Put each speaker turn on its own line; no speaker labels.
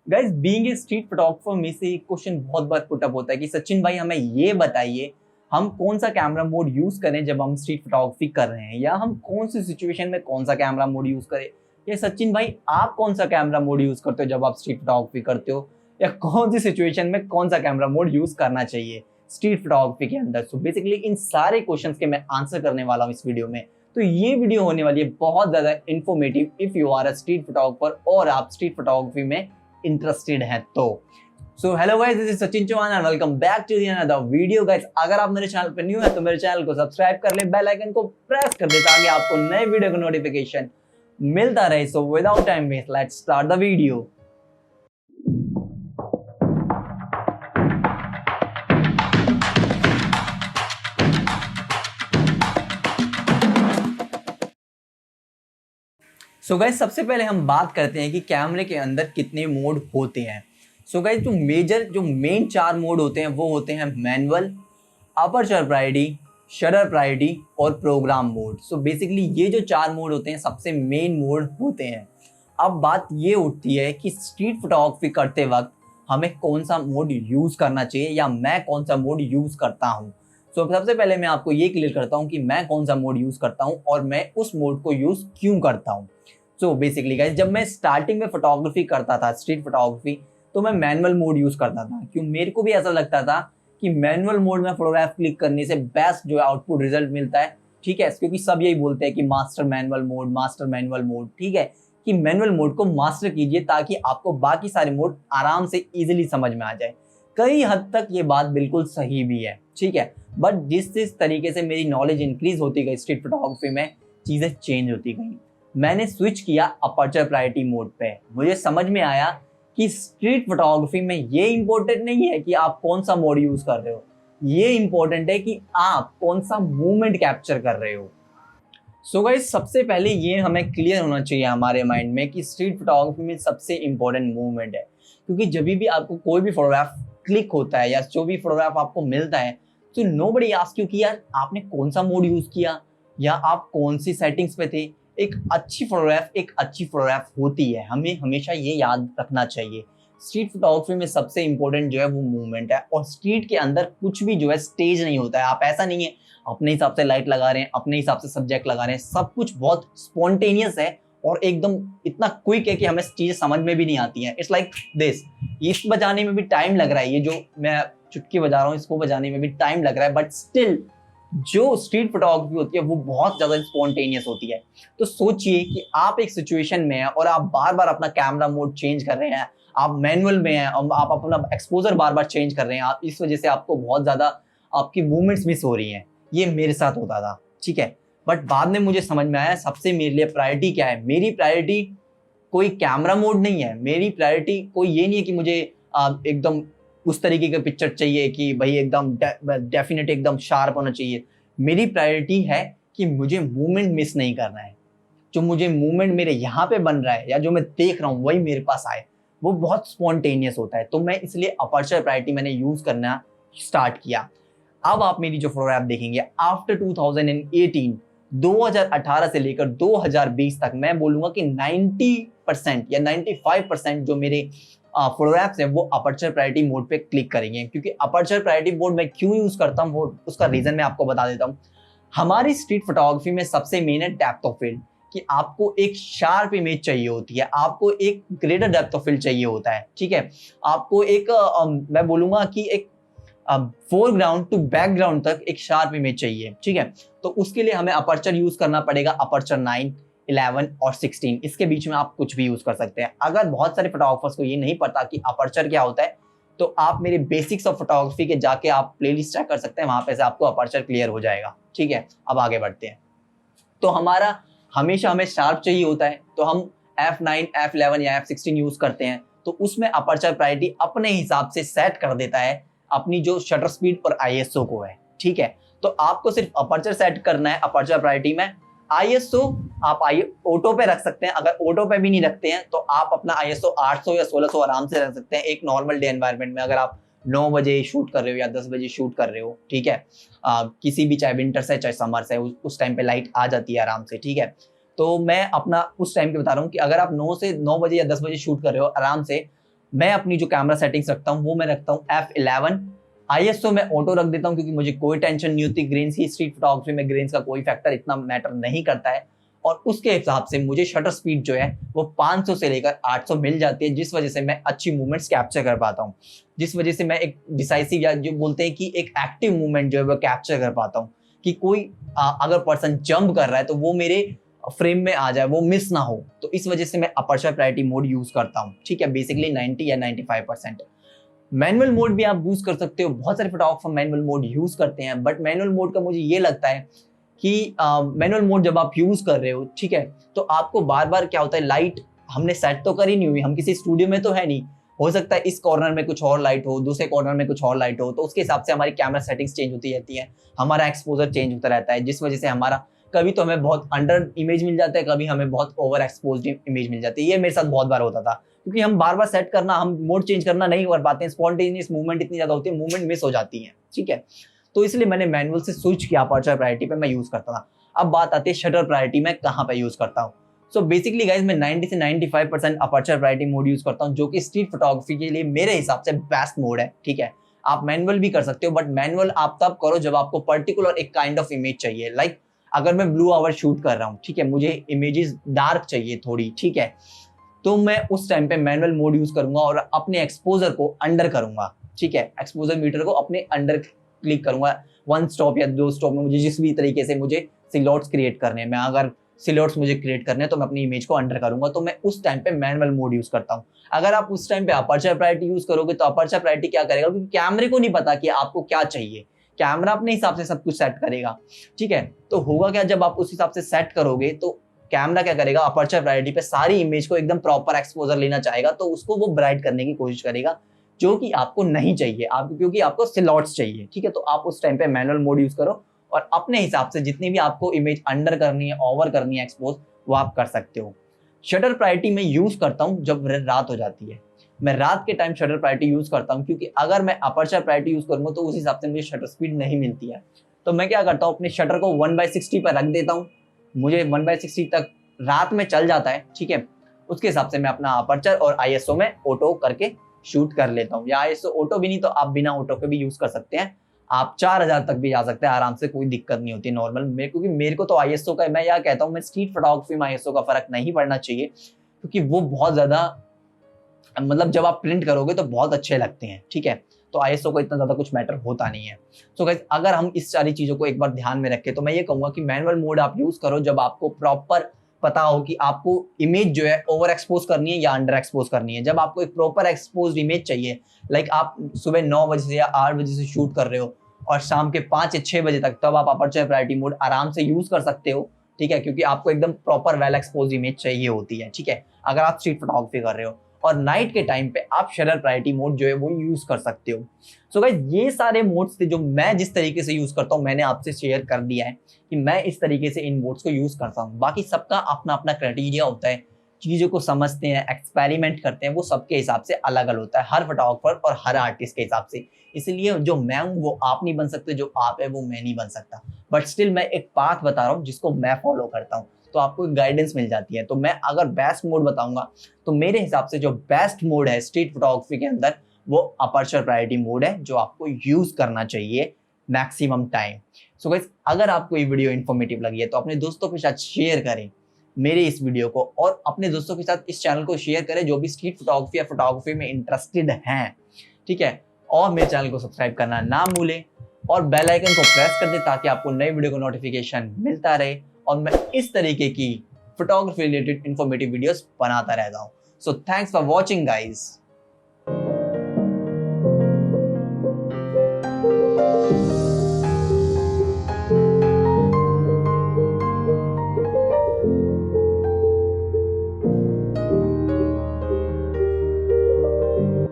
Guys being a street photographer में से एक क्वेश्चन बहुत बार पुट अप होता है कि सचिन भाई हमें ये बताइए हम कौन सा कैमरा मोड यूज करें जब हम स्ट्रीट फोटोग्राफी कर रहे हैं, या हम कौन सी सिचुएशन में कौन सा कैमरा मोड यूज करें। या सचिन भाई आप कौन सा कैमरा मोड यूज करते हो जब आप स्ट्रीट फोटोग्राफी करते हो, या कौन सी सिचुएशन में कौन सा कैमरा मोड यूज करना चाहिए स्ट्रीट फोटोग्राफी के अंदर। सो बेसिकली इन सारे क्वेश्चंस के मैं आंसर करने वाला हूँ इस वीडियो में। तो ये वीडियो होने वाली है बहुत ज्यादा informative if you are a street photographer और आप स्ट्रीट फोटोग्राफी में इंटरेस्टेड हैं तो। So hello guys, this is Sachin Chauhan and welcome back to another video. Guys अगर आप मेरे चैनल पर न्यू है तो मेरे चैनल को सब्सक्राइब कर ले, बेल आइकन को प्रेस कर दे ताकि आपको नए वीडियो का नोटिफिकेशन मिलता रहे। So without time waste let's start the video. So guys सबसे पहले हम बात करते हैं कि कैमरे के अंदर कितने मोड होते हैं। सो गाइस जो मेन 4 मोड होते हैं वो होते हैं manual, aperture priority, shutter priority और प्रोग्राम मोड। सो बेसिकली ये जो 4 मोड होते हैं सबसे मेन मोड होते हैं। अब बात ये उठती है कि स्ट्रीट फोटोग्राफी करते वक्त हमें कौन सा मोड यूज करना चाहिए या मैं कौन सा मोड यूज करता हूँ। सो सबसे पहले मैं आपको ये क्लियर करता हूँ कि मैं कौन सा मोड यूज करता हूँ और मैं उस मोड को यूज क्यों करता हूँ। सो बेसिकली गाइस जब मैं स्टार्टिंग में फोटोग्राफी करता था स्ट्रीट फोटोग्राफी, तो मैं मैनुअल मोड यूज करता था। क्यों, मेरे को भी ऐसा लगता था कि मैनुअल मोड में फोटोग्राफ क्लिक करने से बेस्ट जो आउटपुट रिजल्ट मिलता है। ठीक है, क्योंकि सब यही बोलते हैं कि मास्टर मैनुअल मोड। ठीक है, कि मैनुअल मोड को मास्टर कीजिए ताकि आपको बाकी सारे मोड आराम से इजीली समझ में आ जाए। कई हद तक ये बात बिल्कुल सही भी है। ठीक है, बट जिस तरीके से मेरी नॉलेज इंक्रीज होती गई स्ट्रीट फोटोग्राफी में, चीजें चेंज होती गई। मैंने स्विच किया अपर्चर प्रायोरिटी मोड पे। मुझे समझ में आया कि स्ट्रीट फोटोग्राफी में ये इंपॉर्टेंट नहीं है कि आप कौन सा मोड यूज कर रहे हो, ये इंपॉर्टेंट है कि आप कौन सा मूवमेंट कैप्चर कर रहे हो। सो गाइस सबसे पहले ये हमें क्लियर होना चाहिए हमारे माइंड में कि स्ट्रीट फोटोग्राफी में सबसे इंपॉर्टेंट मूवमेंट है। क्योंकि जब भी आपको कोई भी फोटोग्राफ क्लिक होता है या जो भी फोटोग्राफ आपको मिलता है, तो नोबडी आस्क यू कि यार आपने कौन सा मोड यूज किया या आप कौन सी सेटिंग्स पे थे। एक अच्छी फोटोग्राफ होती है, हमें हमेशा ये याद रखना चाहिए। स्ट्रीट फोटोग्राफी में सबसे इंपॉर्टेंट जो है वो मूवमेंट है, और स्ट्रीट के अंदर कुछ भी जो है स्टेज नहीं होता है। आप ऐसा नहीं है अपने हिसाब से लाइट लगा रहे हैं, अपने हिसाब से सब्जेक्ट लगा रहे हैं, सब कुछ बहुत स्पॉन्टेनियस है और एकदम इतना क्विक है कि हमें चीजें समझ में भी नहीं आती हैं। इट्स लाइक दिस, इस बजाने में भी टाइम लग रहा है, ये जो मैं चुटकी बजा रहा हूँ इसको बजाने में भी टाइम लग रहा है, बट स्टिल जो स्ट्रीट फोटोग्राफी होती है वो बहुत ज्यादा स्पॉन्टेनियस होती है। तो सोचिए कि आप एक सिचुएशन में हैं और आप बार बार अपना कैमरा मोड चेंज कर रहे हैं, आप मैनुअल में हैं और आप अपना एक्सपोजर बार बार चेंज कर रहे हैं, आप इस वजह से आपको बहुत ज्यादा आपकी मूवमेंट्स मिस हो रही हैं। ये मेरे साथ होता था। ठीक है, बट बाद में मुझे समझ में आया सबसे मेरे लिए प्रायोरिटी क्या है। मेरी प्रायोरिटी कोई कैमरा मोड नहीं है, मेरी प्रायोरिटी कोई ये नहीं है कि मुझे एकदम उस तरीके का पिक्चर चाहिए कि भाई एकदम डेफिनेट एकदम शार्प होना चाहिए। मेरी प्रायोरिटी है कि मुझे मूवमेंट मिस नहीं करना है। जो मुझे मूवमेंट मेरे यहाँ पे बन रहा है या जो मैं देख रहा हूँ वही मेरे पास आए, वो बहुत स्पॉन्टेनियस होता है। तो मैं इसलिए अपर्चर प्रायोरिटी मैंने यूज करना स्टार्ट किया। अब आप मेरी जो फोटोग्राफ देखेंगे आफ्टर 2018, 2018 से लेकर 2020 तक, मैं बोलूंगा कि 90% या 95% जो मेरे फोटोग्राफ्स हैं वो अपर्चर प्रायोरिटी मोड पे क्लिक करेंगे। क्योंकि अपर्चर प्रायोरिटी मोड मैं क्यों यूज करता हूँ वो उसका रीजन मैं आपको बता देता हूँ। हमारी स्ट्रीट फोटोग्राफी में सबसे मेन है डेप्थ ऑफ फील्ड, कि आपको एक शार्प इमेज चाहिए होती है, आपको एक ग्रेटर डेप्थ ऑफ फील्ड चाहिए होता है। ठीक है, आपको एक मैं बोलूंगा कि एक फोरग्राउंड टू बैकग्राउंड तक एक शार्प इमेज चाहिए। ठीक है, तो उसके लिए हमें अपर्चर यूज करना पड़ेगा, अपर्चर 9, 11 और 16। इसके बीच में आप कुछ भी यूज कर सकते हैं। अगर बहुत सारे फोटोग्राफर्स को ये नहीं पता कि अपर्चर क्या होता है, तो आप मेरे बेसिक्स ऑफ फोटोग्राफी के जाके आप प्लेलिस्ट चेक कर सकते हैं, वहां पे से आपको अपर्चर क्लियर हो जाएगा। ठीक है, अब आगे बढ़ते हैं। तो हमारा हमेशा हमें शार्प चाहिए होता है, तो हम f9, f11 या f16 यूज करते हैं। तो उसमें अपर्चर प्रायोरिटी अपने हिसाब से सेट कर देता है अपनी जो शटर स्पीड और आईएसओ को है। ठीक है, तो आपको सिर्फ अपर्चर सेट करना है अपर्चर प्रायोरिटी में। आईएसओ आप ऑटो पे रख सकते हैं, अगर ऑटो पे भी नहीं रखते हैं तो आप अपना आईएसओ 800 या 1600 आराम से रख सकते हैं एक नॉर्मल डे एनवायरनमेंट में। अगर आप 9 बजे शूट कर रहे हो या 10 बजे शूट कर रहे हो, ठीक है, किसी भी, चाहे विंटर से चाहे समर से, उस टाइम पे लाइट आ जाती है आराम से। ठीक है, तो मैं अपना उस टाइम पे बता रहा हूँ कि अगर आप 9 बजे या 10 बजे शूट कर रहे हो आराम से, मैं अपनी जो कैमरा सेटिंग्स रखता हूँ वो मैं रखता हूँ F11। ISO में ऑटो रख देता हूँ क्योंकि मुझे कोई टेंशन नहीं होती ग्रेन्स की। स्ट्रीट फोटोग्राफी में ग्रेन्स का कोई फैक्टर इतना मैटर नहीं करता है। और उसके हिसाब से मुझे शटर स्पीड जो है वो 500 से लेकर 800 मिल जाती है, जिस वजह से मैं अच्छी मूवमेंट्स कैप्चर कर पाता हूँ, जिस वजह से मैं एक डिसाइसिव या जो बोलते हैं कि एक एक्टिव मूवमेंट जो है वो कैप्चर कर पाता हूँ कि कोई अगर पर्सन जंप कर रहा है तो वो मेरे फ्रेम में आ जाए, वो मिस ना हो। तो इस वजह से मैं अपर्चर प्रायोरिटी मोड यूज करता हूँ, ठीक है, बेसिकली 90 या 95%। मैनुअल मोड भी आप यूज कर सकते हो, बहुत सारे फोटोग्राफर मैनुअल मोड यूज करते हैं, बट मैनुअल मोड का मुझे ये लगता है कि मैनुअल मोड जब आप यूज कर रहे हो, ठीक है, तो आपको बार बार क्या होता है, लाइट हमने सेट तो करी नहीं हुई, हम किसी स्टूडियो में तो है नहीं, हो सकता है इस कॉर्नर में कुछ और लाइट हो, दूसरे कॉर्नर में कुछ और लाइट हो, तो उसके हिसाब से हमारी कैमरा सेटिंग्स चेंज होती रहती है, हमारा एक्सपोजर चेंज होता रहता है, जिस वजह से हमारा कभी तो हमें बहुत अंडर इमेज मिल जाता है, कभी हमें बहुत ओवर एक्सपोज्ड इमेज मिल जाती है। ये मेरे साथ बहुत बार होता था क्योंकि हम बार बार सेट करना, हम मोड चेंज करना नहीं कर पाते हैं, स्पॉन्टेनियस मूवमेंट इतनी ज्यादा होती है, मूवमेंट मिस हो जाती है, ठीक है। तो इसलिए मैंने मैनुअल से स्विच किया, अपर्चर प्रायोरिटी पे मैं यूज करता था। अब बात आती है शटर प्रायोरिटी में कहाँ पे यूज करता हूँ। सो बेसिकली गाइज मैं 90 से 95% अपर्चर प्रायोरिटी मोड यूज करता हूँ, जो कि स्ट्रीट फोटोग्राफी के लिए मेरे हिसाब से बेस्ट मोड है, ठीक है। आप मैनुअल भी कर सकते हो, बट मैनुअल आप तब करो जब आपको पर्टिकुलर एक काइंड ऑफ इमेज चाहिए। लाइक अगर मैं ब्लू आवर शूट कर रहा हूँ, ठीक है, मुझे इमेजेस डार्क चाहिए थोड़ी, ठीक है, तो मैं उस टाइम पे मैनुअल मोड यूज करूंगा और अपने एक्सपोजर को अंडर करूंगा, ठीक है, एक्सपोजर मीटर को अपने अंडर क्लिक करूंगा, 1 स्टॉप या 2 स्टॉप में मुझे जिस भी तरीके से मुझे सिलॉट्स क्रिएट करने हैं, मैं अगर सिलॉट्स मुझे क्रिएट करने हैं तो मैं अपनी इमेज को अंडर करूंगा, तो मैं उस टाइम पे मैनुअल मोड यूज करता हूं। अगर आप उस टाइम पे अपर्चर प्रायोरिटी यूज करोगे तो अपर्चर प्रायोरिटी क्या करेगा, क्योंकि कैमरे को नहीं पता कि आपको क्या चाहिए, कैमरा अपने हिसाब से सब कुछ सेट करेगा, ठीक है। तो होगा क्या, जब आप उस हिसाब से सेट करोगे तो कैमरा क्या करेगा, अपर्चर प्रायोरिटी पे सारी इमेज को एकदम प्रॉपर एक्सपोजर लेना चाहेगा, तो उसको वो ब्राइट करने की कोशिश करेगा, जो कि आपको नहीं चाहिए, आपको क्योंकि आपको सिलॉट्स चाहिए, ठीक है। तो आप उस टाइम पे मैनुअल मोड यूज करो और अपने हिसाब से जितनी भी आपको इमेज अंडर करनी है, ओवर करनी है, एक्सपोज, वो आप कर सकते हो। शटर प्रायोरिटी में यूज करता हूँ जब रात हो जाती है, मैं रात के टाइम शटर प्रायोरिटी यूज करता हूँ, क्योंकि अगर मैं अपर्चर प्रायोरिटी यूज करूंगा तो उस हिसाब से मुझे शटर स्पीड नहीं मिलती है। तो मैं क्या करता हूँ, अपने शटर को 1/60 पर रख देता हूँ, मुझे 1/60 तक रात में चल जाता है, ठीक है। उसके हिसाब से मैं अपना अपर्चर और ISO में ऑटो करके शूट कर लेता हूँ, या ISO ऑटो भी नहीं तो आप बिना ऑटो के भी यूज कर सकते हैं, आप 4000 तक भी जा सकते हैं आराम से, कोई दिक्कत नहीं होती नॉर्मल। क्योंकि मेरे को तो ISO का, मैं यह कहता हूँ, मैं स्ट्रीट फोटोग्राफी में ISO का फर्क नहीं पड़ना चाहिए, क्योंकि वो बहुत ज्यादा, मतलब जब आप प्रिंट करोगे तो बहुत अच्छे लगते हैं, ठीक है। तो ISO को इतना ज्यादा कुछ मैटर होता नहीं है। सो गाइस, अगर हम इस सारी चीजों को एक बार ध्यान में रखें तो मैं ये कहूंगा कि मैनुअल मोड आप यूज करो जब आपको प्रॉपर पता हो कि आपको इमेज जो है ओवर एक्सपोज करनी है या अंडर एक्सपोज करनी है। जब आपको एक प्रॉपर एक्सपोज इमेज चाहिए, लाइक आप सुबह 9 बजे से या 8 बजे से शूट कर रहे हो और शाम के 5 या 6 बजे तक, तब आप अपर्चर प्रायोरिटी मोड आराम से यूज कर सकते हो, ठीक है, क्योंकि आपको एकदम प्रॉपर वेल एक्सपोज इमेज चाहिए होती है, ठीक है, अगर आप स्ट्रीट फोटोग्राफी कर रहे हो। और नाइट के टाइम पे आप शटर प्रायोरिटी मोड जो है वो यूज कर सकते हो। सो गाइस, ये सारे मोड्स थे जो मैं जिस तरीके से यूज करता हूँ, मैंने आपसे शेयर कर दिया है कि मैं इस तरीके से इन मोड्स को यूज करता हूँ। बाकी सबका अपना अपना क्राइटेरिया होता है, चीजों को समझते हैं, एक्सपेरिमेंट करते हैं, वो सबके हिसाब से अलग अलग होता है, हर फोटोग्राफर और हर आर्टिस्ट के हिसाब से। इसलिए जो मैं हूँ वो आप नहीं बन सकते, जो आप है वो मैं नहीं बन सकता, बट स्टिल मैं एक पाथ बता रहा हूँ जिसको मैं फॉलो करता हूँ, तो आपको एक गाइडेंस मिल जाती है। तो मैं अगर बेस्ट मोड बताऊंगा तो मेरे हिसाब से जो बेस्ट मोड है स्ट्रीट फोटोग्राफी के अंदर वो अपर्चर प्रायोरिटी मोड है, जो आपको यूज करना चाहिए मैक्सिमम टाइम। सो गाइस, अगर आपको ये वीडियो इन्फॉर्मेटिव लगी है तो अपने दोस्तों के साथ शेयर करें मेरे इस वीडियो को, और अपने दोस्तों के साथ इस चैनल को शेयर करें जो भी स्ट्रीट फोटोग्राफी या फोटोग्राफी में इंटरेस्टेड हैं, ठीक है। और मेरे चैनल को सब्सक्राइब करना ना भूलें और बेल आइकन को प्रेस कर दें ताकि आपको नई वीडियो का नोटिफिकेशन मिलता रहे और मैं इस तरीके की फोटोग्राफी रिलेटेड इंफॉर्मेटिव वीडियोस बनाता रहता हूँ। So thanks for watching guys.